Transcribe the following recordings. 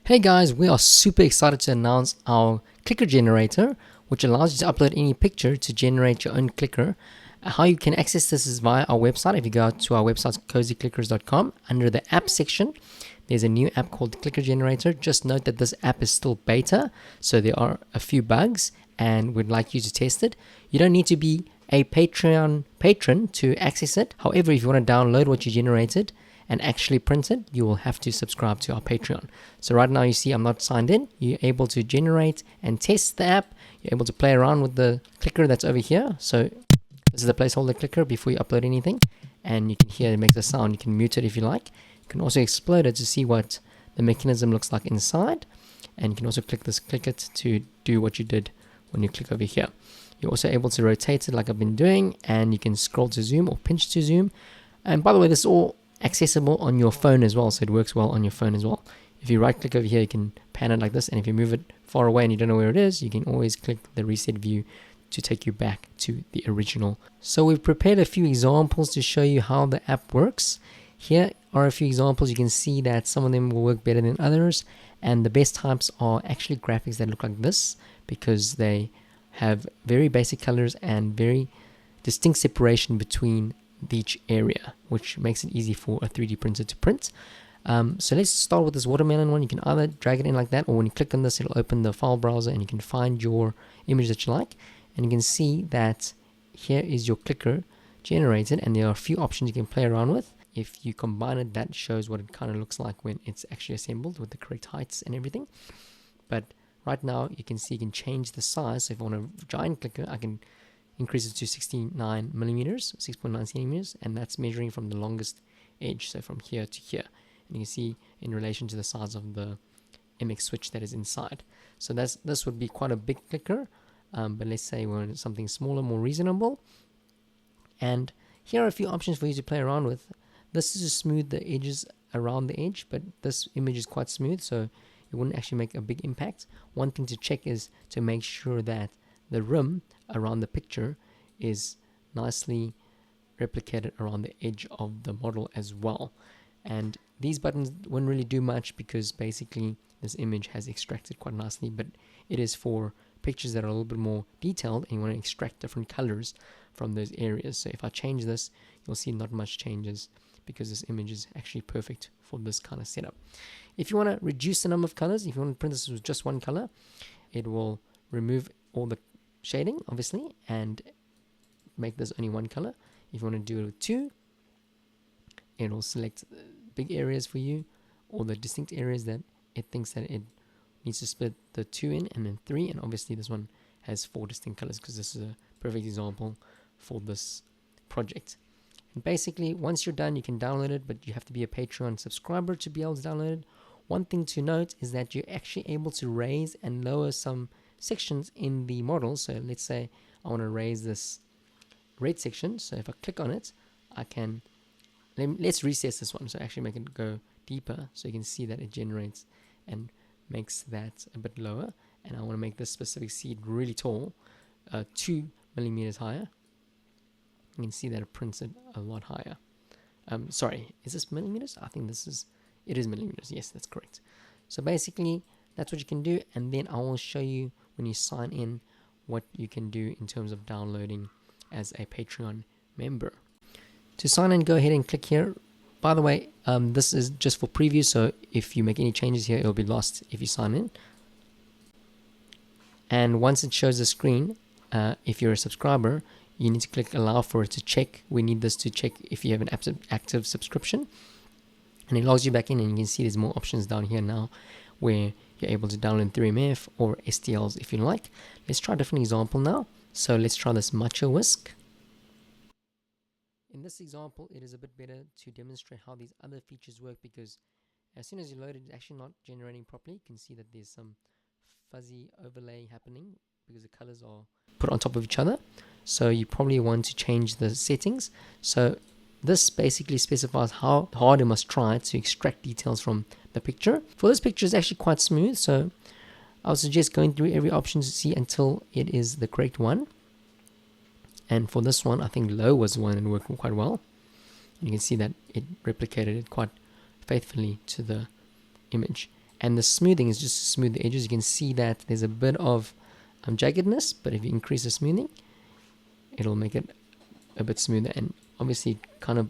Hey guys, we are super excited to announce our clicker generator, which allows you to upload any picture to generate your own clicker. How you can access this is via our website. If you go to our website, cozyclickers.com, under the app section, there's a new app called Clicker Generator. Just note that this app is still beta, so there are a few bugs and we'd like you to test it. You don't need to be a Patreon patron to access it. However, if you want to download what you generated and actually print it, you will have to subscribe to our Patreon. So right now you see I'm not signed in. You're able to generate and test the app. You're able to play around with the clicker that's over here. So this is the placeholder clicker before you upload anything. And you can hear it makes a sound. You can mute it if you like. You can also explode it to see what the mechanism looks like inside. And you can also click it to do what you did when you click over here. You're also able to rotate it like I've been doing, and you can scroll to zoom or pinch to zoom. And by the way, this is all accessible on your phone as well, so it works well on your phone as well. If you right click over here, you can pan it like this, and if you move it far away and you don't know where it is, you can always click the reset view to take you back to the original. So we've prepared a few examples to show you how the app works. Here are a few examples. You can see that some of them will work better than others, and the best types are actually graphics that look like this because they have very basic colors and very distinct separation between each area, which makes it easy for a 3D printer to print. So let's start with this watermelon one. You can either drag it in like that, or when you click on this, it'll open the file browser and you can find your image that you like. And you can see that here is your clicker generated, and there are a few options you can play around with. If you combine it, that shows what it kind of looks like when it's actually assembled with the correct heights and everything. But right now you can see you can change the size. So if I want a giant clicker, I can increase it to 69 millimeters, 6.9 centimeters, and that's measuring from the longest edge, so from here to here. And you can see in relation to the size of the MX switch that is inside. So this would be quite a big clicker, but let's say we want something smaller, more reasonable. And here are a few options for you to play around with. This is to smooth the edges around the edge, but this image is quite smooth, so it wouldn't actually make a big impact. One thing to check is to make sure that the rim around the picture is nicely replicated around the edge of the model as well. And these buttons won't really do much because basically this image has extracted quite nicely, but it is for pictures that are a little bit more detailed and you want to extract different colors from those areas. So if I change this, you'll see not much changes because this image is actually perfect for this kind of setup. If you want to reduce the number of colors, if you want to print this with just one color, it will remove all the shading obviously and make this only one color. If you want to do it with two, it will select big areas for you, or the distinct areas that it thinks that it needs to split the two in, and then three. And obviously this one has four distinct colors because this is a perfect example for this project. And basically once you're done, you can download it, but you have to be a Patreon subscriber to be able to download it. One thing to note is that you're actually able to raise and lower some sections in the model. So let's say I want to raise this red section. So if I click on it, I can, let's recess this one. So actually make it go deeper so you can see that it generates and makes that a bit lower. And I want to make this specific seed really tall, 2 millimeters higher. You can see that it prints it a lot higher. Sorry, is this millimeters? I think it is millimeters. Yes, that's correct. So basically that's what you can do, and then I will show you when you sign in what you can do in terms of downloading as a Patreon member. To sign in, go ahead and click here. By the way, this is just for preview, so if you make any changes here, it'll be lost if you sign in. And once it shows the screen, if you're a subscriber, you need to click allow for it to check. We need this to check if you have an active subscription. And it logs you back in, and you can see there's more options down here now where you're able to download 3MF or STLs if you like. Let's try a different example now. So let's try this Matcha Whisk. In this example, it is a bit better to demonstrate how these other features work, because as soon as you load it, it's actually not generating properly. You can see that there's some fuzzy overlay happening because the colors are put on top of each other. So you probably want to change the settings. So this basically specifies how hard it must try to extract details from the picture. For this picture, it's actually quite smooth, so I would suggest going through every option to see until it is the correct one. And for this one, I think low was the one that worked quite well. And you can see that it replicated it quite faithfully to the image. And the smoothing is just to smooth the edges. You can see that there's a bit of jaggedness, but if you increase the smoothing, it'll make it a bit smoother, and obviously it kind of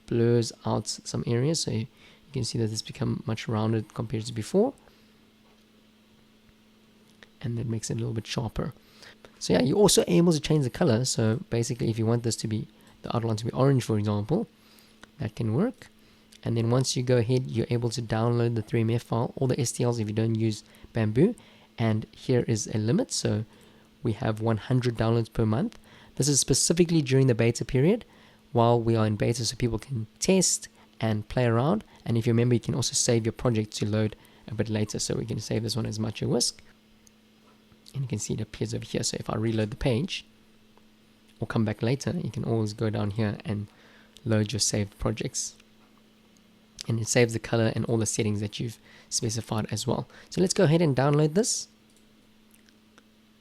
blurs out some areas, so you can see that it's become much rounded compared to before, and that makes it a little bit sharper. So yeah, you're also able to change the color. So basically, if you want this to be, the outline to be orange, for example, that can work. And then once you go ahead, you're able to download the 3MF file, all the STLs if you don't use Bamboo. And here is a limit, so we have 100 downloads per month. This is specifically during the beta period, while we are in beta, so people can test and play around. And if you remember, you can also save your project to load a bit later. So we can save this one as Macho Whisk, and you can see it appears over here. So if I reload the page or come back later, you can always go down here and load your saved projects, and it saves the color and all the settings that you've specified as well. So let's go ahead and download this.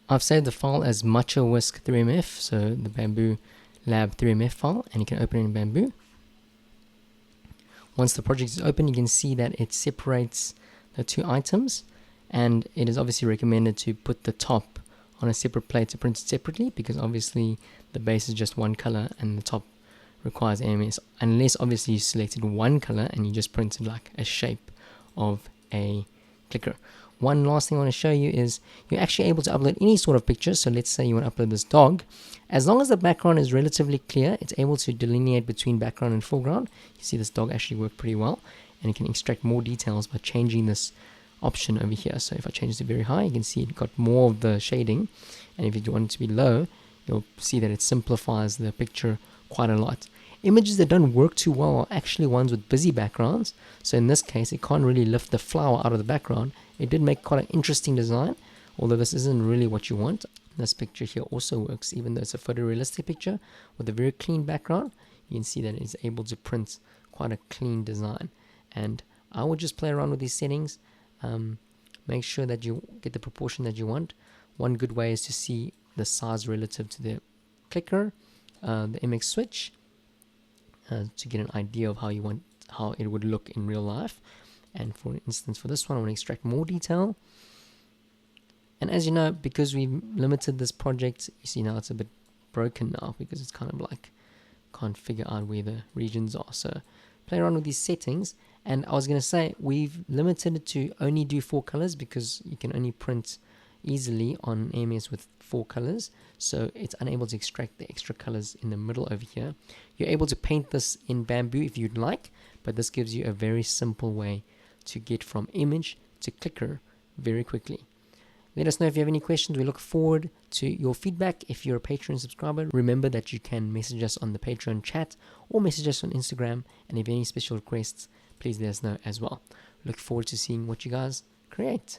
I've saved the file as Macho Whisk 3MF, so the Bamboo Lab 3MF file, and you can open it in Bamboo. Once the project is open, you can see that it separates the two items, and it is obviously recommended to put the top on a separate plate to print it separately, because obviously the base is just one color and the top requires AMS, unless obviously you selected one color and you just printed like a shape of a clicker. One last thing I want to show you is you're actually able to upload any sort of picture. So let's say you want to upload this dog. As long as the background is relatively clear, it's able to delineate between background and foreground. You see this dog actually worked pretty well, and you can extract more details by changing this option over here. So if I change it to very high, you can see it got more of the shading, and if you want it to be low, you'll see that it simplifies the picture quite a lot. Images that don't work too well are actually ones with busy backgrounds. So in this case, it can't really lift the flower out of the background. It did make quite an interesting design, although this isn't really what you want. This picture here also works, even though it's a photorealistic picture with a very clean background. You can see that it's able to print quite a clean design. And I would just play around with these settings. Make sure that you get the proportion that you want. One good way is to see the size relative to the clicker, the MX switch, to get an idea of how it would look in real life. And for instance, for this one, I want to extract more detail. And as you know, because we've limited this project, you see now it's a bit broken now, because it's kind of like can't figure out where the regions are. So play around with these settings. And I was going to say, we've limited it to only do 4 colors, because you can only print easily on AMS with 4 colors, so it's unable to extract the extra colors in the middle over here. You're able to paint this in Bamboo if you'd like, but this gives you a very simple way to get from image to clicker very quickly. Let us know if you have any questions. We look forward to your feedback. If you're a Patreon subscriber, remember that you can message us on the Patreon chat or message us on Instagram, and if any special requests, please let us know as well. Look forward to seeing what you guys create.